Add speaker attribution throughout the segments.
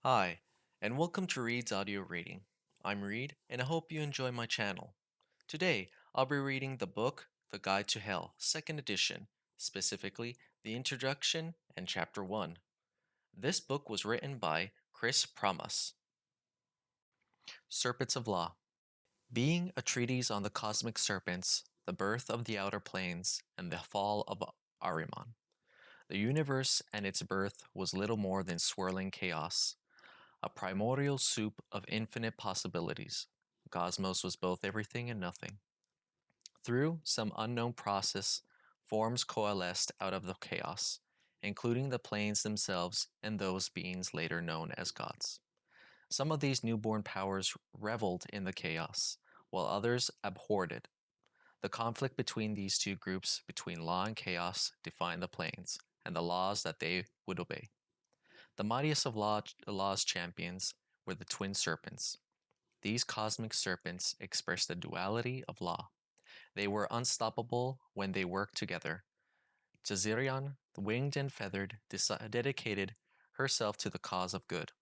Speaker 1: Hi, and welcome to Reed's audio reading. I'm Reed, and I hope you enjoy my channel. Today, I'll be reading the book The Guide to Hell, 2nd edition, specifically the introduction and chapter 1. This book was written by Chris Pramas. Serpents of Law. Being a treatise on the cosmic serpents, the birth of the outer planes, and the fall of Ahriman, the universe and its birth was little more than swirling chaos, a primordial soup of infinite possibilities. Cosmos was both everything and nothing. Through some unknown process, forms coalesced out of the chaos, including the planes themselves and those beings later known as gods. Some of these newborn powers reveled in the chaos, while others abhorred it. The conflict between these two groups, between law and chaos, defined the planes and the laws that they would obey. The mightiest of law's champions were the twin serpents. These cosmic serpents expressed the duality of law. They were unstoppable when they worked together. Jazirian, winged and feathered, dedicated herself to the cause of good,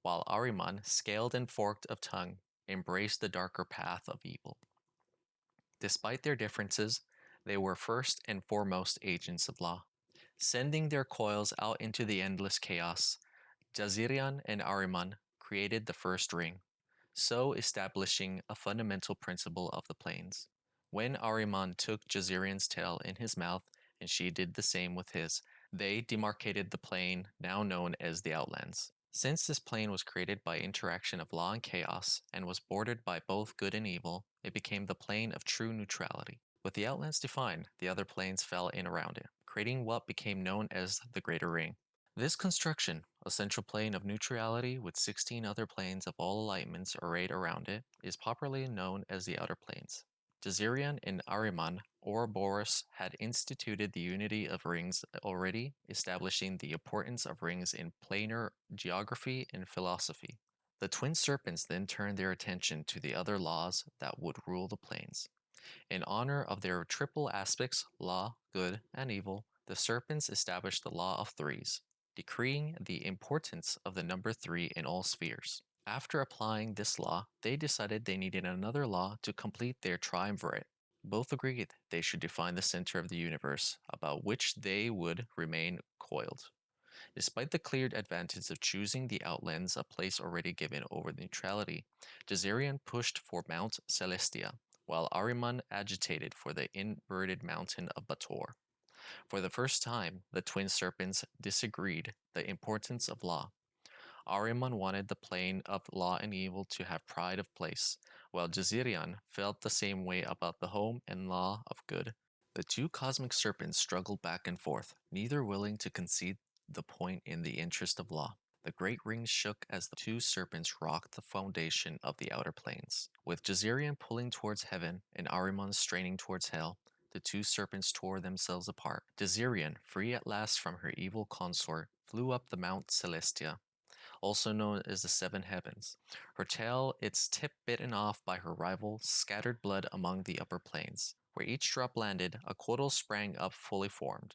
Speaker 1: while Ahriman, scaled and forked of tongue, embraced the darker path of evil. Despite their differences, they were first and foremost agents of law. Sending their coils out into the endless chaos, Jazirian and Ahriman created the first ring, so establishing a fundamental principle of the planes. When Ahriman took Jazirian's tail in his mouth and she did the same with his, they demarcated the plane now known as the Outlands. Since this plane was created by interaction of law and chaos and was bordered by both good and evil, it became the plane of true neutrality. With the Outlands defined, the other planes fell in around it, creating what became known as the Greater Ring. This construction, a central plane of neutrality with 16 other planes of all alignments arrayed around it, is popularly known as the outer planes. Jazirian and Ahriman Ouroboros had instituted the unity of rings already, establishing the importance of rings in planar geography and philosophy. The twin serpents then turned their attention to the other laws that would rule the planes. In honor of their triple aspects, law, good, and evil, the serpents established the law of threes, decreeing the importance of the number 3 in all spheres. After applying this law, they decided they needed another law to complete their triumvirate. Both agreed they should define the center of the universe, about which they would remain coiled. Despite the clear advantage of choosing the Outlands, a place already given over neutrality, Jazarian pushed for Mount Celestia, while Ahriman agitated for the inverted mountain of Bator. For the first time, the twin serpents disagreed the importance of law. Ahriman wanted the plane of law and evil to have pride of place, while Jazirian felt the same way about the home and law of good. The two cosmic serpents struggled back and forth, neither willing to concede the point in the interest of law. The great ring shook as the two serpents rocked the foundation of the outer planes. With Jazirian pulling towards heaven and Ahriman straining towards hell, the two serpents tore themselves apart. Jazirian, free at last from her evil consort, flew up the Mount Celestia, also known as the Seven Heavens. Her tail, its tip bitten off by her rival, scattered blood among the upper planes. Where each drop landed, a coil sprang up fully formed.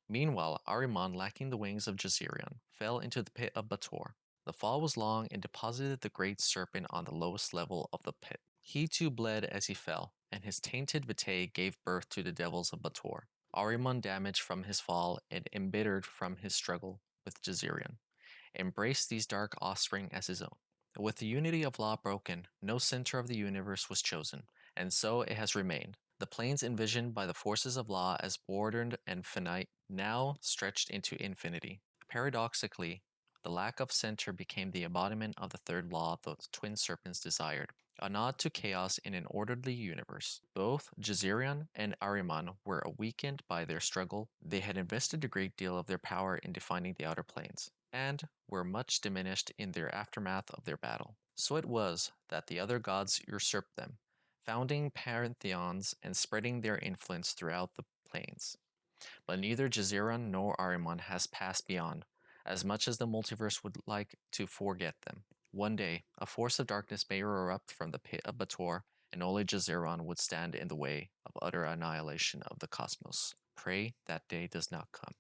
Speaker 1: Meanwhile, Ahriman, lacking the wings of Jazirian, fell into the pit of Bator. The fall was long and deposited the great serpent on the lowest level of the pit. He too bled as he fell, and his tainted vitae gave birth to the devils of Bator. Ahriman, damaged from his fall and embittered from his struggle with Jazirian, embraced these dark offspring as his own. With the unity of law broken, no center of the universe was chosen, and so it has remained. The planes envisioned by the forces of law as bordered and finite now stretched into infinity. Paradoxically, the lack of center became the embodiment of the third law the twin serpents desired, a nod to chaos in an orderly universe. Both Jazirian and Ahriman were weakened by their struggle. They had invested a great deal of their power in defining the outer planes, and were much diminished in their aftermath of their battle. So it was that the other gods usurped them, founding pantheons and spreading their influence throughout the planes. But neither Jazirian nor Ahriman has passed beyond, as much as the multiverse would like to forget them. One day, a force of darkness may erupt from the pit of Bator, and only Jazirian would stand in the way of utter annihilation of the cosmos. Pray that day does not come.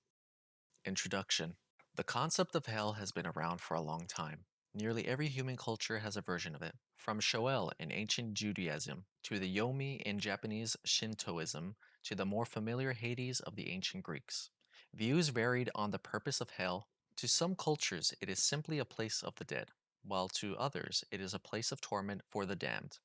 Speaker 1: Introduction. The concept of hell has been around for a long time. Nearly every human culture has a version of it, from Shoel in ancient Judaism to the Yomi in Japanese Shintoism to the more familiar Hades of the ancient Greeks. Views varied on the purpose of hell. To some cultures, it is simply a place of the dead, while to others, it is a place of torment for the damned.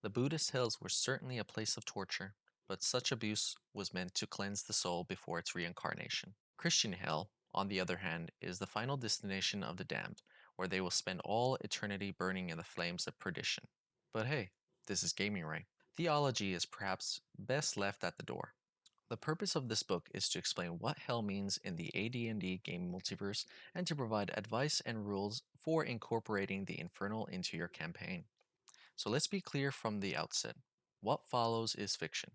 Speaker 1: The Buddhist hells were certainly a place of torture, but such abuse was meant to cleanse the soul before its reincarnation. Christian hell, on the other hand, is the final destination of the damned, where they will spend all eternity burning in the flames of perdition. But hey, this is gaming, right? Theology is perhaps best left at the door. The purpose of this book is to explain what hell means in the AD&D game multiverse and to provide advice and rules for incorporating the infernal into your campaign. So let's be clear from the outset. What follows is fiction.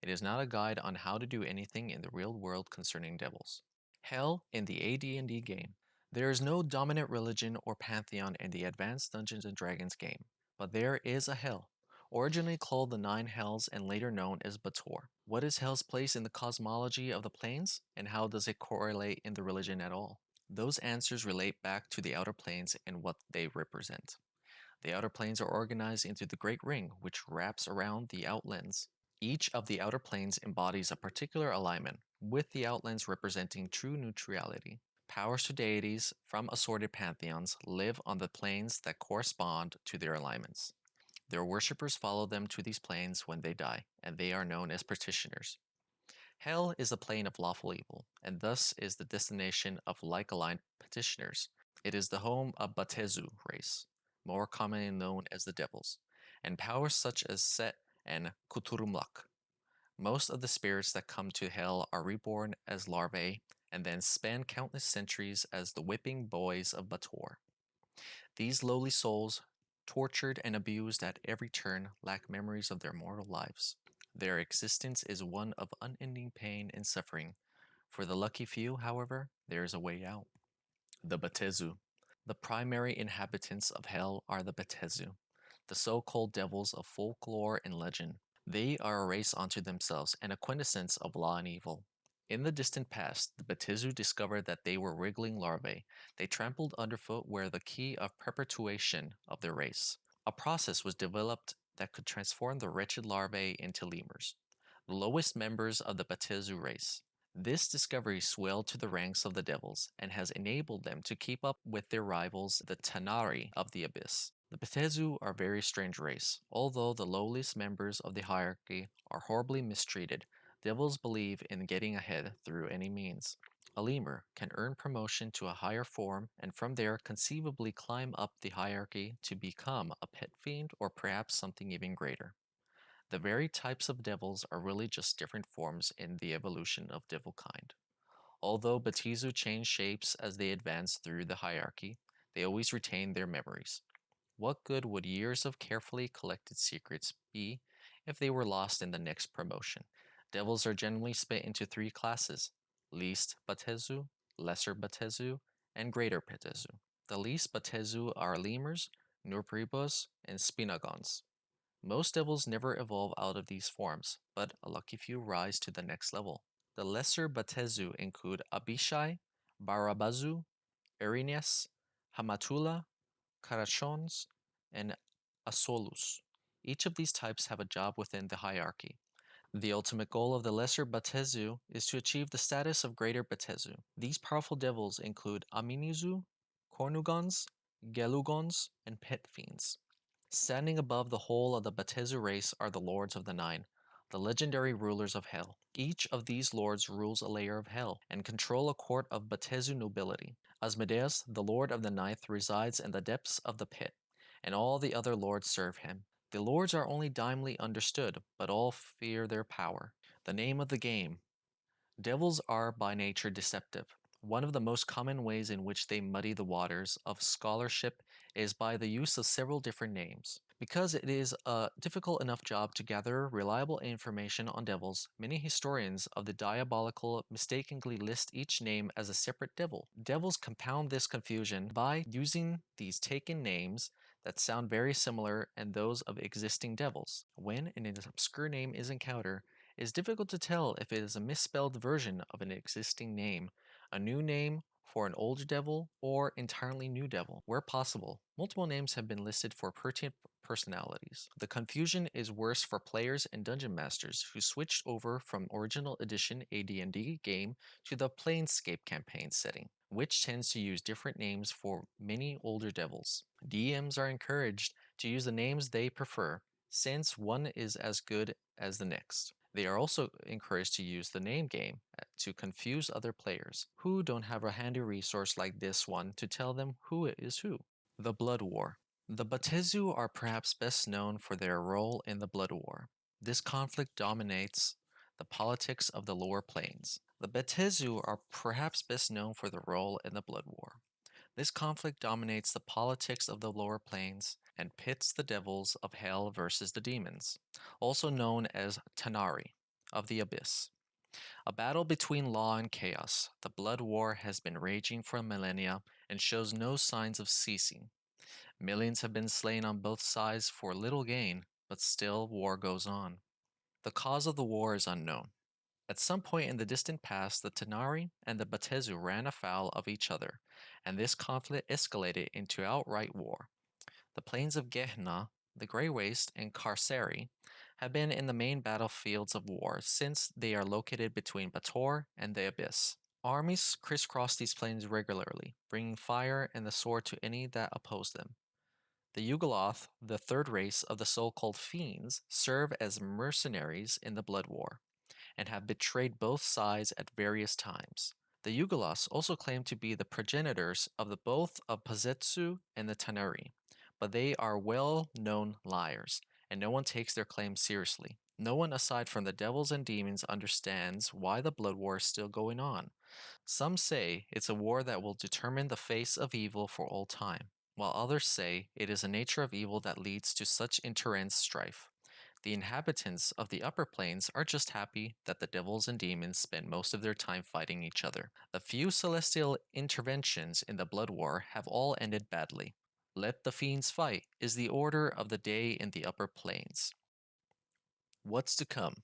Speaker 1: It is not a guide on how to do anything in the real world concerning devils. Hell in the AD&D game. There is no dominant religion or pantheon in the Advanced Dungeons & Dragons game, but there is a hell, originally called the Nine Hells and later known as Bator. What is hell's place in the cosmology of the planes, and how does it correlate in the religion at all? Those answers relate back to the outer planes and what they represent. The outer planes are organized into the Great Ring, which wraps around the outlands. Each of the outer planes embodies a particular alignment, with the outlands representing true neutrality. Powers to deities from assorted pantheons live on the planes that correspond to their alignments. Their worshippers follow them to these planes when they die, and they are known as petitioners. Hell is the plane of lawful evil, and thus is the destination of like-aligned petitioners. It is the home of Batezu race, more commonly known as the devils, and powers such as Set and Kuturumlak. Most of the spirits that come to hell are reborn as larvae and then span countless centuries as the whipping boys of Bator. These lowly souls, tortured and abused at every turn, lack memories of their mortal lives. Their existence is one of unending pain and suffering. For the lucky few, however, there is a way out. The Batezu. The primary inhabitants of hell are the Batezu, the so-called devils of folklore and legend. They are a race unto themselves and a quintessence of law and evil. In the distant past, the Batezu discovered that they were wriggling larvae. They trampled underfoot were the key of perpetuation of their race. A process was developed that could transform the wretched larvae into lemurs, the lowest members of the Batezu race. This discovery swelled to the ranks of the devils and has enabled them to keep up with their rivals, the Tanari of the Abyss. The Betezu are a very strange race. Although the lowliest members of the hierarchy are horribly mistreated, devils believe in getting ahead through any means. A lemur can earn promotion to a higher form and from there conceivably climb up the hierarchy to become a pet fiend or perhaps something even greater. The very types of devils are really just different forms in the evolution of devil kind. Although Batizu change shapes as they advance through the hierarchy, they always retain their memories. What good would years of carefully collected secrets be if they were lost in the next promotion? Devils are generally split into three classes: least Batezu, lesser Batezu, and greater Batezu. The least Batezu are lemurs, Nurpribos, and Spinagons. Most devils never evolve out of these forms, but a lucky few rise to the next level. The lesser Batezu include Abishai, Barabazu, Erinias, Hamatula, Carachons, and Asolus. Each of these types have a job within the hierarchy. The ultimate goal of the lesser Batezu is to achieve the status of greater Batezu. These powerful devils include Aminizu, Cornugons, Gelugons, and Pet Fiends. Standing above the whole of the Batezu race are the Lords of the Nine, the legendary rulers of Hell. Each of these lords rules a layer of Hell and control a court of Batezu nobility. Asmodeus, the Lord of the Ninth, resides in the depths of the pit, and all the other lords serve him. The lords are only dimly understood, but all fear their power. The name of the game. Devils are by nature deceptive. One of the most common ways in which they muddy the waters of scholarship is by the use of several different names. Because it is a difficult enough job to gather reliable information on devils, many historians of the diabolical mistakenly list each name as a separate devil. Devils compound this confusion by using these taken names that sound very similar and those of existing devils. When an obscure name is encountered, it is difficult to tell if it is a misspelled version of an existing name, a new name for an older devil or entirely new devil. Where possible, multiple names have been listed for pertinent personalities. The confusion is worse for players and dungeon masters who switched over from original edition AD&D game to the Planescape campaign setting, which tends to use different names for many older devils. DMs are encouraged to use the names they prefer, since one is as good as the next. They are also encouraged to use the name game to confuse other players who don't have a handy resource like this one to tell them who is who. The Blood War. The Batezu are perhaps best known for their role in the Blood War. This conflict dominates the politics of the lower planes. The Batezu are perhaps best known for their role in the Blood War. This conflict dominates the politics of the lower planes and pits the devils of hell versus the demons, also known as Tanari of the Abyss. A battle between law and chaos, the Blood War has been raging for millennia and shows no signs of ceasing. Millions have been slain on both sides for little gain, but still war goes on. The cause of the war is unknown. At some point in the distant past, the Tanari and the Batezu ran afoul of each other, and this conflict escalated into outright war. The plains of Gehenna, the Grey Waste, and Carceri have been in the main battlefields of war since they are located between Bator and the Abyss. Armies crisscross these plains regularly, bringing fire and the sword to any that oppose them. The Yugoloth, the third race of the so-called Fiends, serve as mercenaries in the Blood War and have betrayed both sides at various times. The Yugolos also claim to be the progenitors of both of Pazetsu and the Tanari, but they are well-known liars, and no one takes their claims seriously. No one aside from the devils and demons understands why the Blood War is still going on. Some say it's a war that will determine the face of evil for all time, while others say it is a nature of evil that leads to such intense strife. The inhabitants of the upper planes are just happy that the devils and demons spend most of their time fighting each other. The few celestial interventions in the Blood War have all ended badly. Let the fiends fight is the order of the day in the upper planes. What's to come?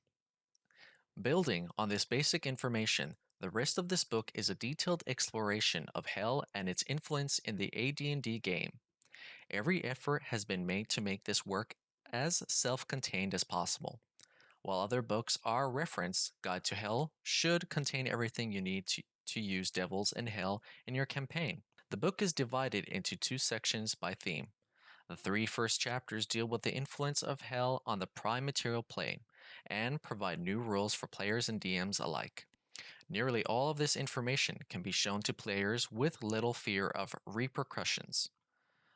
Speaker 1: Building on this basic information, the rest of this book is a detailed exploration of hell and its influence in the AD&D game. Every effort has been made to make this work as self-contained as possible. While other books are referenced, Guide to Hell should contain everything you need to use devils and hell in your campaign. The book is divided into two sections by theme. The three first chapters deal with the influence of hell on the prime material plane and provide new rules for players and DMs alike. Nearly all of this information can be shown to players with little fear of repercussions.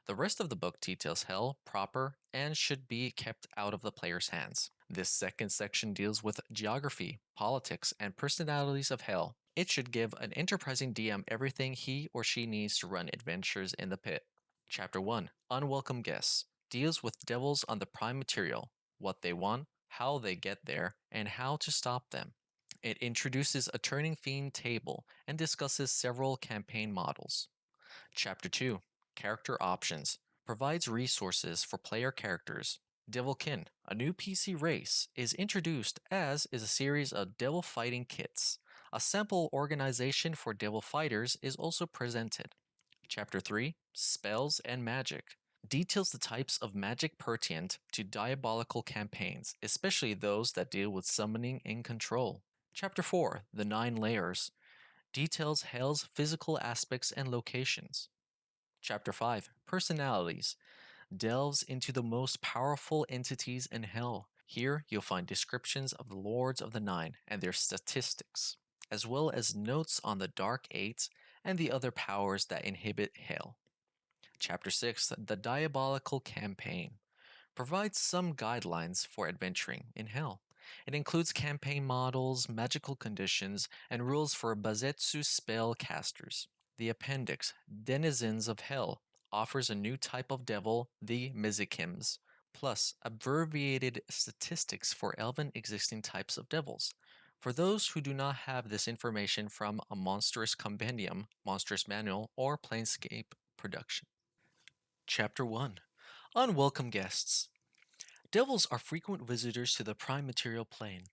Speaker 1: The rest of the book details hell proper and should be kept out of the player's hands. This second section deals with geography, politics, and personalities of hell. It should give an enterprising DM everything he or she needs to run adventures in the pit. Chapter 1, Unwelcome Guests, deals with devils on the prime material, what they want, how they get there, and how to stop them. It introduces a turning fiend table and discusses several campaign models. Chapter 2, Character Options, provides resources for player characters. Devilkin, a new PC race, is introduced, as is a series of devil fighting kits. A sample organization for devil fighters is also presented. Chapter 3, Spells and Magic, details the types of magic pertinent to diabolical campaigns, especially those that deal with summoning and control. Chapter 4, The 9 Layers, details Hell's physical aspects and locations. Chapter 5, Personalities, delves into the most powerful entities in Hell. Here you'll find descriptions of the Lords of the Nine and their statistics, as well as notes on the Dark Eight and the other powers that inhibit Hell. Chapter 6, The Diabolical Campaign, provides some guidelines for adventuring in Hell. It includes campaign models, magical conditions, and rules for Bazetsu spell casters. The appendix, Denizens of Hell, offers a new type of devil, the Mizikims, plus abbreviated statistics for elven existing types of devils. For those who do not have this information from a Monstrous Compendium, Monstrous Manual, or Planescape production. Chapter 1, Unwelcome Guests. Devils are frequent visitors to the prime material plane.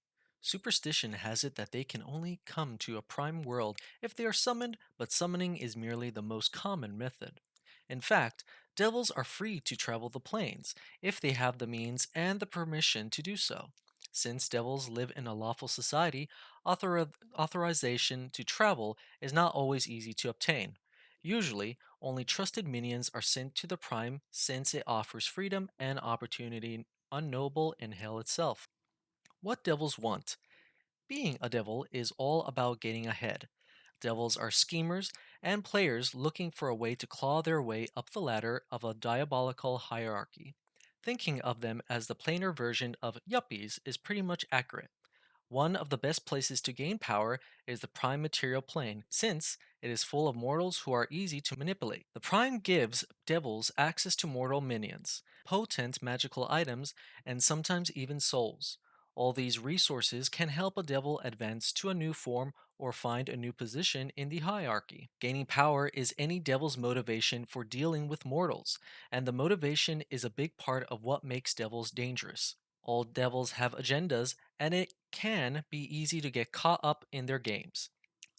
Speaker 1: Superstition has it that they can only come to a prime world if they are summoned, but summoning is merely the most common method. In fact, devils are free to travel the planes if they have the means and the permission to do so. Since devils live in a lawful society, authorization to travel is not always easy to obtain. Usually, only trusted minions are sent to the prime since it offers freedom and opportunity unknowable in hell itself. What devils want? Being a devil is all about getting ahead. Devils are schemers and players looking for a way to claw their way up the ladder of a diabolical hierarchy. Thinking of them as the plainer version of yuppies is pretty much accurate. One of the best places to gain power is the prime material plane, since it is full of mortals who are easy to manipulate. The prime gives devils access to mortal minions, potent magical items, and sometimes even souls. All these resources can help a devil advance to a new form or find a new position in the hierarchy. Gaining power is any devil's motivation for dealing with mortals, and the motivation is a big part of what makes devils dangerous. All devils have agendas, and it can be easy to get caught up in their games.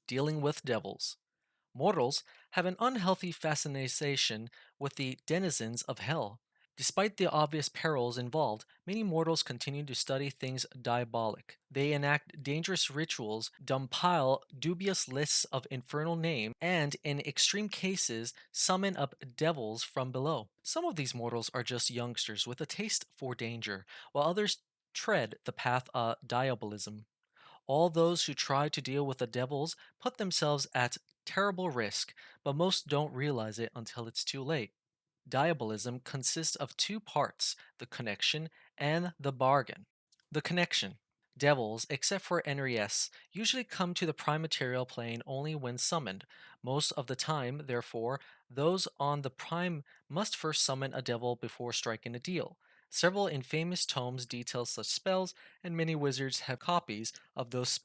Speaker 1: Dealing with devils. Mortals have an unhealthy fascination with the denizens of hell. Despite the obvious perils involved, many mortals continue to study things diabolic. They enact dangerous rituals, compile dubious lists of infernal names, and in extreme cases, summon up devils from below. Some of these mortals are just youngsters with a taste for danger, while others tread the path of diabolism. All those who try to deal with the devils put themselves at terrible risk, but most don't realize it until it's too late. Diabolism consists of two parts: the connection and the bargain. The connection. Devils, except for NRES, usually come to the prime material plane only when summoned. Most of the time, therefore, those on the prime must first summon a devil before striking a deal. Several infamous tomes detail such spells, and many wizards have copies of those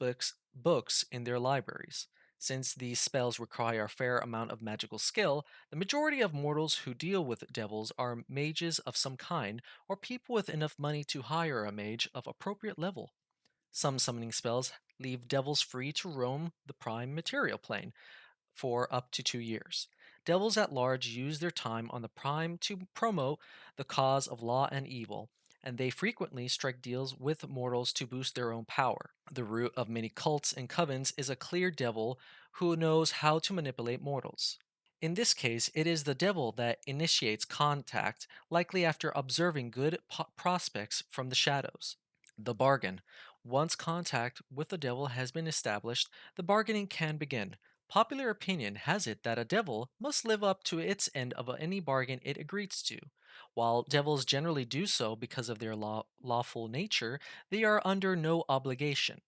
Speaker 1: books in their libraries. Since these spells require a fair amount of magical skill, the majority of mortals who deal with devils are mages of some kind, or people with enough money to hire a mage of appropriate level. Some summoning spells leave devils free to roam the prime material plane for up to 2 years. Devils at large use their time on the prime to promote the cause of law and evil, and they frequently strike deals with mortals to boost their own power. The root of many cults and covens is a clear devil who knows how to manipulate mortals. In this case, it is the devil that initiates contact, likely after observing good prospects from the shadows. The bargain. Once contact with the devil has been established, the bargaining can begin. Popular opinion has it that a devil must live up to its end of any bargain it agrees to. While devils generally do so because of their lawful nature, they are under no obligation.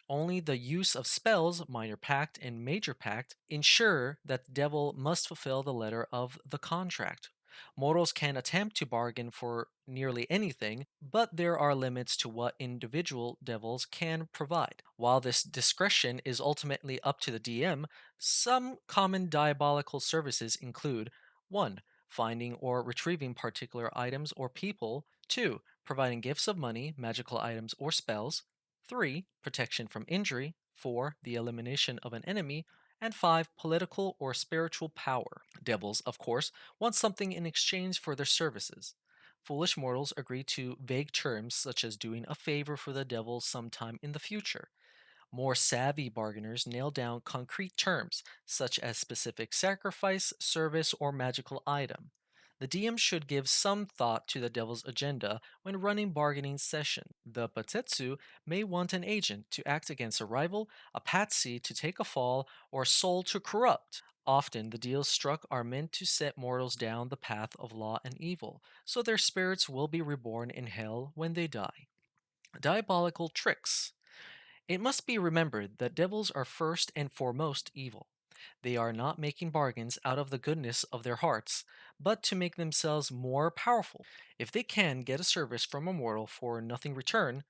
Speaker 1: Only the use of spells, minor pact and major pact, ensure that the devil must fulfill the letter of the contract. Mortals can attempt to bargain for nearly anything, but there are limits to what individual devils can provide. While this discretion is ultimately up to the DM, some common diabolical services include: 1. Finding or retrieving particular items or people; 2. Providing gifts of money, magical items, or spells; 3. Protection from injury; 4. The elimination of an enemy; and 5. Political or spiritual power. Devils, of course, want something in exchange for their services. Foolish mortals agree to vague terms such as doing a favor for the devil sometime in the future. More savvy bargainers nail down concrete terms, such as specific sacrifice, service, or magical item. The DM should give some thought to the devil's agenda when running bargaining session. The Patetsu may want an agent to act against a rival, a patsy to take a fall, or a soul to corrupt. Often, the deals struck are meant to set mortals down the path of law and evil, so their spirits will be reborn in hell when they die. Diabolical tricks. It must be remembered that devils are first and foremost evil. They are not making bargains out of the goodness of their hearts, but to make themselves more powerful. If they can get a service from a mortal for nothing return,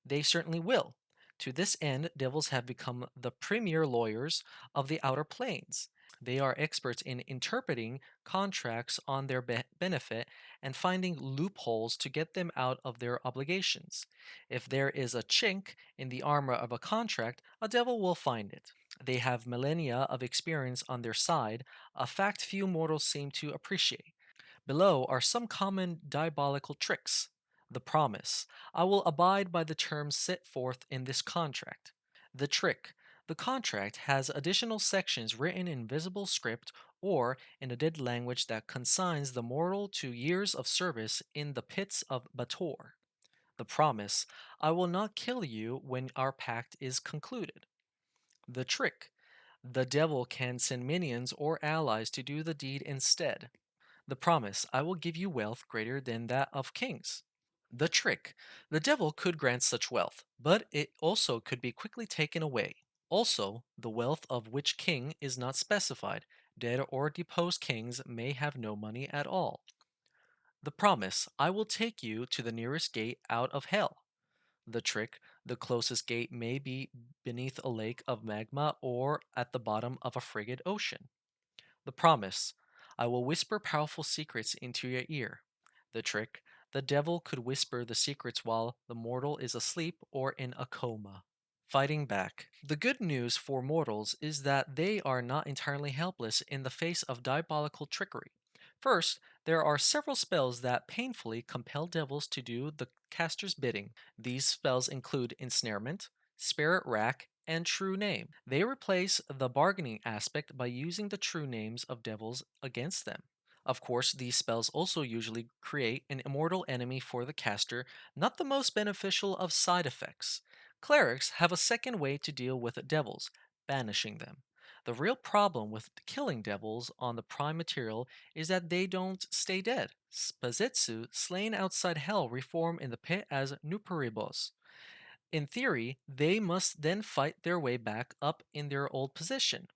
Speaker 1: they certainly will. To this end, devils have become the premier lawyers of the outer planes. They are experts in interpreting contracts on their benefit and finding loopholes to get them out of their obligations. If there is a chink in the armor of a contract, a devil will find it. They have millennia of experience on their side, a fact few mortals seem to appreciate. Below are some common diabolical tricks. The promise: I will abide by the terms set forth in this contract. The trick: the contract has additional sections written in visible script or in a dead language that consigns the mortal to years of service in the pits of Bator. The promise: I will not kill you when our pact is concluded. The trick: the devil can send minions or allies to do the deed instead. The promise: I will give you wealth greater than that of kings. The trick: the devil could grant such wealth, but it also could be quickly taken away. Also, the wealth of which king is not specified. Dead or deposed kings may have no money at all. The promise: I will take you to the nearest gate out of hell. The trick: the closest gate may be beneath a lake of magma or at the bottom of a frigid ocean. The promise: I will whisper powerful secrets into your ear. The trick: the devil could whisper the secrets while the mortal is asleep or in a coma. Fighting back. The good news for mortals is that they are not entirely helpless in the face of diabolical trickery. First, there are several spells that painfully compel devils to do the caster's bidding. These spells include ensnarement, spirit rack, and true name. They replace the bargaining aspect by using the true names of devils against them. Of course, these spells also usually create an immortal enemy for the caster, not the most beneficial of side effects. Clerics have a second way to deal with devils: banishing them. The real problem with killing devils on the prime material is that they don't stay dead. Spazitsu, slain outside hell, reform in the pit as Nuperibos. In theory, they must then fight their way back up in their old position.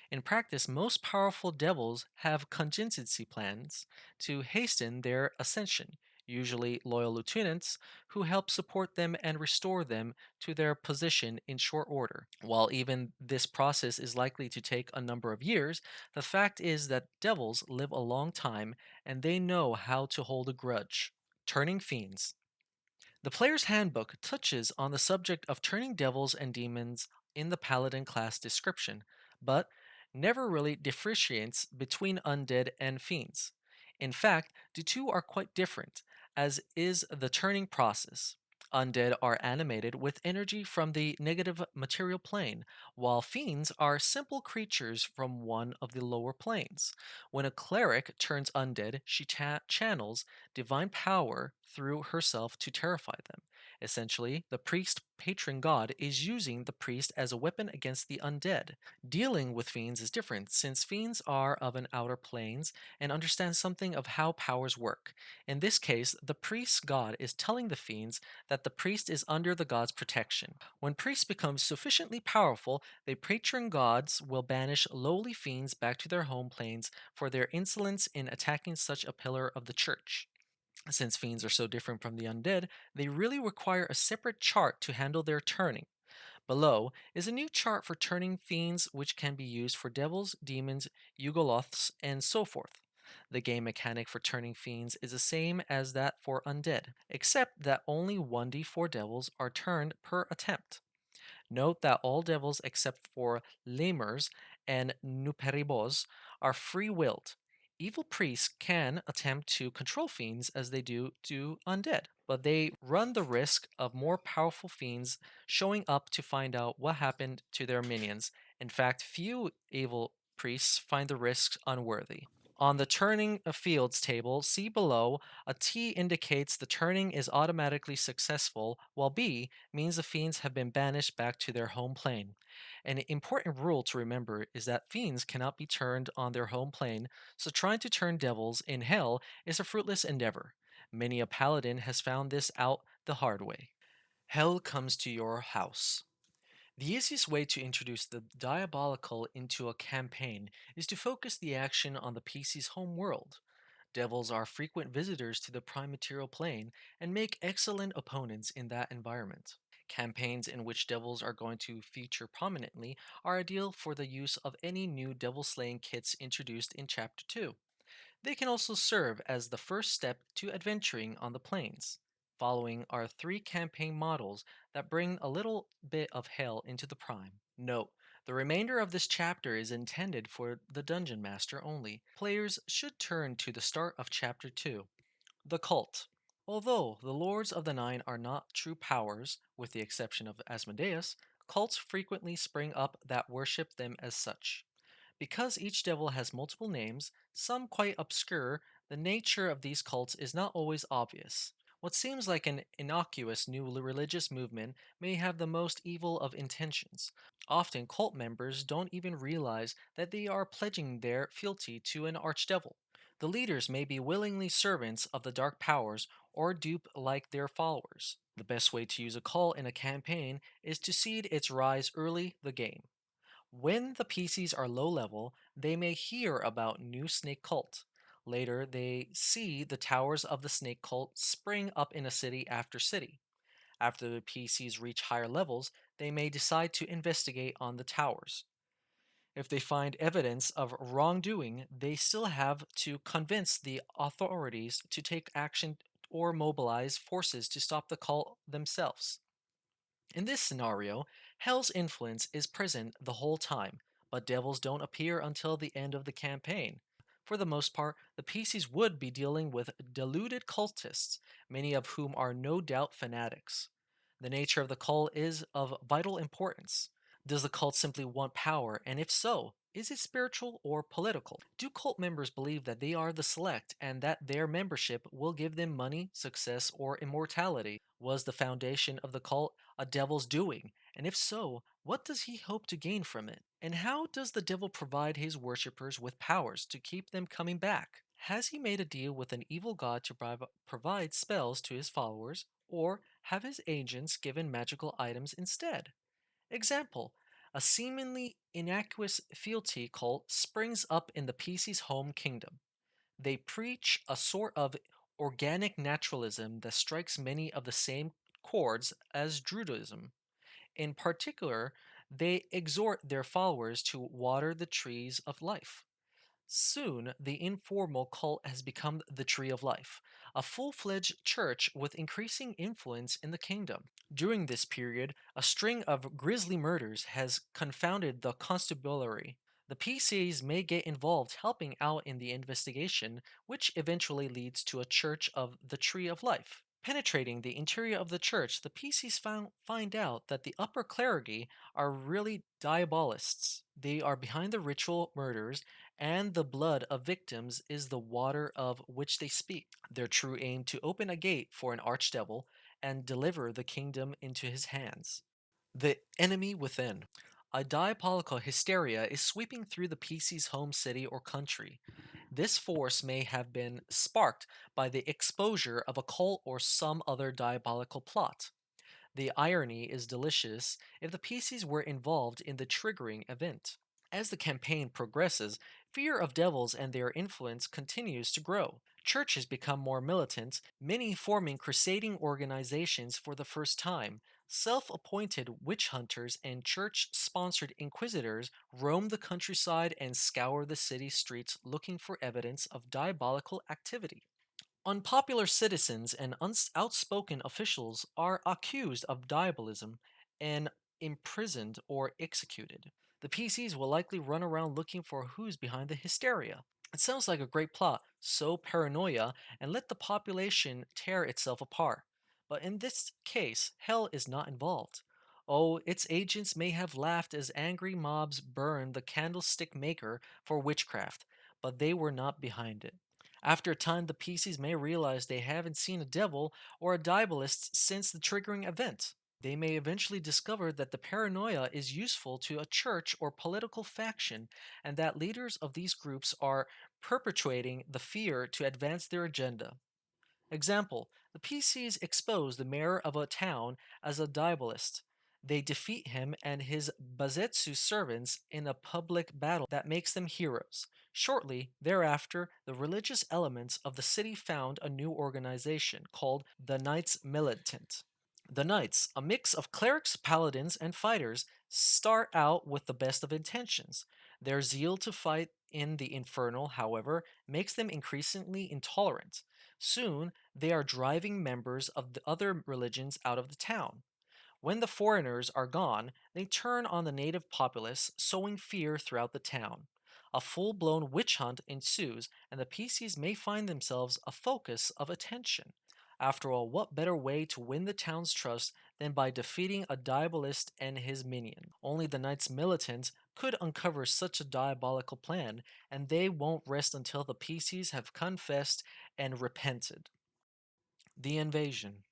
Speaker 1: In practice, most powerful devils have contingency plans to hasten their ascension, usually loyal lieutenants who help support them and restore them to their position in short order. While even this process is likely to take a number of years, the fact is that devils live a long time and they know how to hold a grudge. Turning fiends. The player's handbook touches on the subject of turning devils and demons in the paladin class description, but never really differentiates between undead and fiends. In fact, the two are quite different, as is the turning process. Undead are animated with energy from the negative material plane, while fiends are simple creatures from one of the lower planes. When a cleric turns undead, she channels divine power through herself to terrify them. Essentially, the priest patron god is using the priest as a weapon against the undead. Dealing with fiends is different, since fiends are of an outer planes and understand something of how powers work. In this case, the priest's god is telling the fiends that the priest is under the god's protection. When priests become sufficiently powerful, the patron gods will banish lowly fiends back to their home planes for their insolence in attacking such a pillar of the church. Since fiends are so different from the undead, they really require a separate chart to handle their turning. Below is a new chart for turning fiends, which can be used for devils, demons, Yugoloths, and so forth. The game mechanic for turning fiends is the same as that for undead, except that only 1d4 devils are turned per attempt. Note that all devils except for lemurs and nuperibos are free-willed. Evil priests can attempt to control fiends as they do undead, but they run the risk of more powerful fiends showing up to find out what happened to their minions. In fact, few evil priests find the risks unworthy. On the turning of fields table, see below, a T indicates the turning is automatically successful, while B means the fiends have been banished back to their home plane. An important rule to remember is that fiends cannot be turned on their home plane, so trying to turn devils in hell is a fruitless endeavor. Many a paladin has found this out the hard way. Hell comes to your house. The easiest way to introduce the diabolical into a campaign is to focus the action on the PC's home world. Devils are frequent visitors to the prime material plane and make excellent opponents in that environment. Campaigns in which devils are going to feature prominently are ideal for the use of any new devil slaying kits introduced in Chapter 2. They can also serve as the first step to adventuring on the plains. Following are three campaign models that bring a little bit of hell into the prime. Note, the remainder of this chapter is intended for the Dungeon Master only. Players should turn to the start of Chapter 2. The Cult. Although the Lords of the Nine are not true powers, with the exception of Asmodeus, cults frequently spring up that worship them as such. Because each devil has multiple names, some quite obscure, the nature of these cults is not always obvious. What seems like an innocuous new religious movement may have the most evil of intentions. Often, cult members don't even realize that they are pledging their fealty to an archdevil. The leaders may be willingly servants of the dark powers or dupe like their followers. The best way to use a cult in a campaign is to seed its rise early the game. When the PCs are low level, they may hear about new snake cult. Later, they see the towers of the snake cult spring up in a city after city. After the PCs reach higher levels, they may decide to investigate on the towers. If they find evidence of wrongdoing, they still have to convince the authorities to take action or mobilize forces to stop the cult themselves. In this scenario, Hell's influence is present the whole time, but devils don't appear until the end of the campaign. For the most part, the PCs would be dealing with deluded cultists, many of whom are no doubt fanatics. The nature of the cult is of vital importance. Does the cult simply want power, and if so, is it spiritual or political? Do cult members believe that they are the select and that their membership will give them money, success, or immortality? Was the foundation of the cult a devil's doing? And if so, what does he hope to gain from it? And how does the devil provide his worshippers with powers to keep them coming back? Has he made a deal with an evil god to provide spells to his followers, or have his agents given magical items instead? Example: a seemingly innocuous fealty cult springs up in the PC's home kingdom. They preach a sort of organic naturalism that strikes many of the same chords as Druidism. In particular, they exhort their followers to water the trees of life. Soon, the informal cult has become the Tree of Life, a full fledged church with increasing influence in the kingdom. During this period, a string of grisly murders has confounded the constabulary. The PCs may get involved helping out in the investigation, which eventually leads to a Church of the Tree of Life. Penetrating the interior of the church, the PCs find out that the upper clergy are really diabolists. They are behind the ritual murders, and the blood of victims is the water of which they speak. Their true aim to open a gate for an archdevil and deliver the kingdom into his hands. The enemy within. A diabolical hysteria is sweeping through the PC's home city or country. This force may have been sparked by the exposure of a cult or some other diabolical plot. The irony is delicious if the PCs were involved in the triggering event. As the campaign progresses, fear of devils and their influence continues to grow. Churches become more militant, many forming crusading organizations for the first time. Self appointed witch hunters and church sponsored inquisitors roam the countryside and scour the city streets looking for evidence of diabolical activity. Unpopular citizens and outspoken officials are accused of diabolism and imprisoned or executed. The PCs will likely run around looking for who's behind the hysteria. It sounds like a great plot: sow paranoia and let the population tear itself apart. But in this case, hell is not involved. Oh, its agents may have laughed as angry mobs burned the candlestick maker for witchcraft, but they were not behind it. After a time, the PCs may realize they haven't seen a devil or a diabolist since the triggering event. They may eventually discover that the paranoia is useful to a church or political faction, and that leaders of these groups are perpetuating the fear to advance their agenda. Example: the PCs expose the mayor of a town as a diabolist. They defeat him and his Bazetsu servants in a public battle that makes them heroes. Shortly thereafter, the religious elements of the city found a new organization called the Knights Militant.
Speaker 2: The knights, a mix of clerics, paladins, and fighters, start out with the best of intentions. Their zeal to fight in the infernal, however, makes them increasingly intolerant. Soon, they are driving members of the other religions out of the town. When the foreigners are gone, they turn on the native populace, sowing fear throughout the town. A full blown witch hunt ensues, and the PCs may find themselves a focus of attention. After all, what better way to win the town's trust than by defeating a diabolist and his minion? Only the Knights Militant could uncover such a diabolical plan, and they won't rest until the PCs have confessed and repented. The invasion.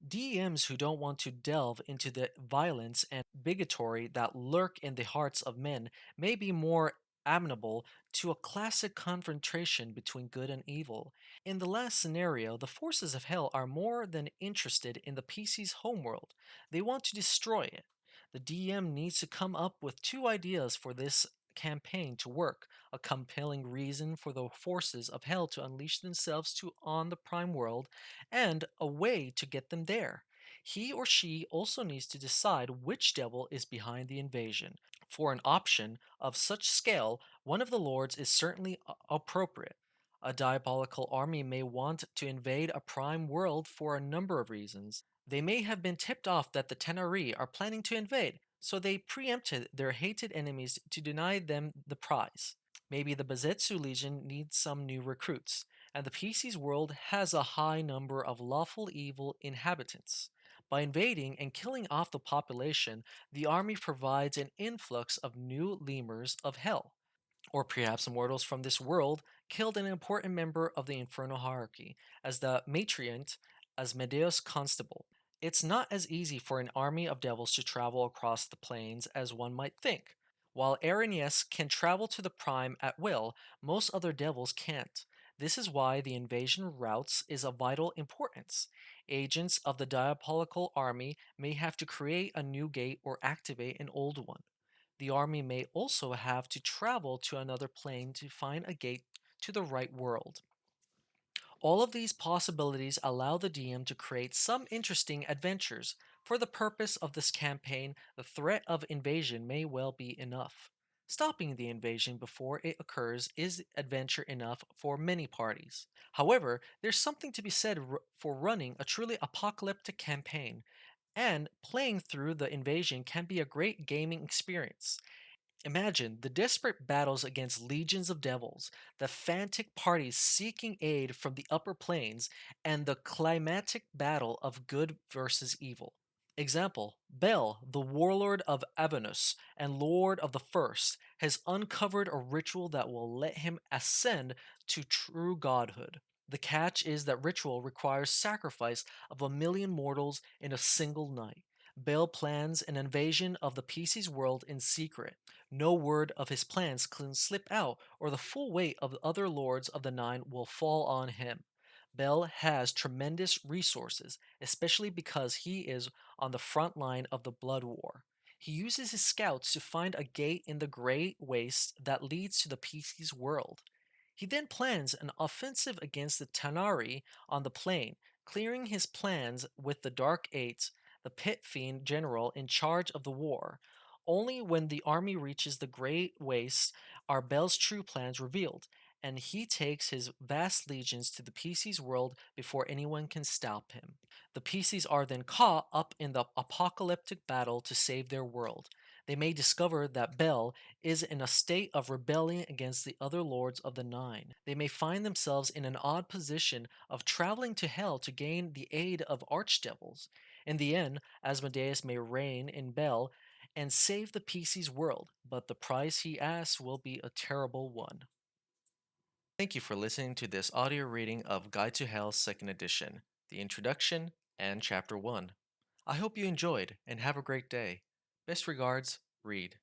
Speaker 2: DMs who don't want to delve into the violence and bigotry that lurk in the hearts of men may be more amenable to a classic confrontation between good and evil. In the last scenario, the forces of hell are more than interested in the PC's homeworld. They want to destroy it. The DM needs to come up with two ideas for this campaign to work: a compelling reason for the forces of hell to unleash themselves on the prime world, and a way to get them there. He or she also needs to decide which devil is behind the invasion. For an option of such scale, one of the lords is certainly appropriate. A diabolical army may want to invade a prime world for a number of reasons. They may have been tipped off that the Tenari are planning to invade, so they preempted their hated enemies to deny them the prize. Maybe the Bazetsu Legion needs some new recruits, and the PC's world has a high number of lawful evil inhabitants. By invading and killing off the population, the army provides an influx of new lemurs of hell. Or perhaps mortals from this world killed an important member of the infernal hierarchy, as the matriarch Asmodeus Constable. It's not as easy for an army of devils to travel across the plains as one might think. While Aranias can travel to the Prime at will, most other devils can't. This is why the invasion routes is of vital importance. Agents of the diabolical army may have to create a new gate or activate an old one. The army may also have to travel to another plane to find a gate to the right world. All of these possibilities allow the DM to create some interesting adventures. For the purpose of this campaign, the threat of invasion may well be enough. Stopping the invasion before it occurs is adventure enough for many parties. However, there's something to be said for running a truly apocalyptic campaign, and playing through the invasion can be a great gaming experience. Imagine the desperate battles against legions of devils, the frantic parties seeking aid from the upper planes, and the climatic battle of good versus evil. Example: Bel, the warlord of Avernus and lord of the First, has uncovered a ritual that will let him ascend to true godhood. The catch is that ritual requires sacrifice of 1 million mortals in a single night. Bel plans an invasion of the PC's world in secret. No word of his plans can slip out, or the full weight of the other lords of the Nine will fall on him. Bel has tremendous resources, especially because he is on the front line of the Blood War. He uses his scouts to find a gate in the Great Waste that leads to the PC's world. He then plans an offensive against the Tanari on the plain, clearing his plans with the Dark Eight, the Pit Fiend general in charge of the war. Only when the army reaches the Great Waste are Bel's true plans revealed, and he takes his vast legions to the PC's world before anyone can stop him. The PCs are then caught up in the apocalyptic battle to save their world. They may discover that Bel is in a state of rebellion against the other lords of the Nine. They may find themselves in an odd position of traveling to hell to gain the aid of archdevils. In the end, Asmodeus may reign in Bel and save the PC's world, but the price he asks will be a terrible one. Thank you for listening to this audio reading of Guide to Hell 2nd Edition, the Introduction and Chapter 1. I hope you enjoyed and have a great day. Best regards, Reed.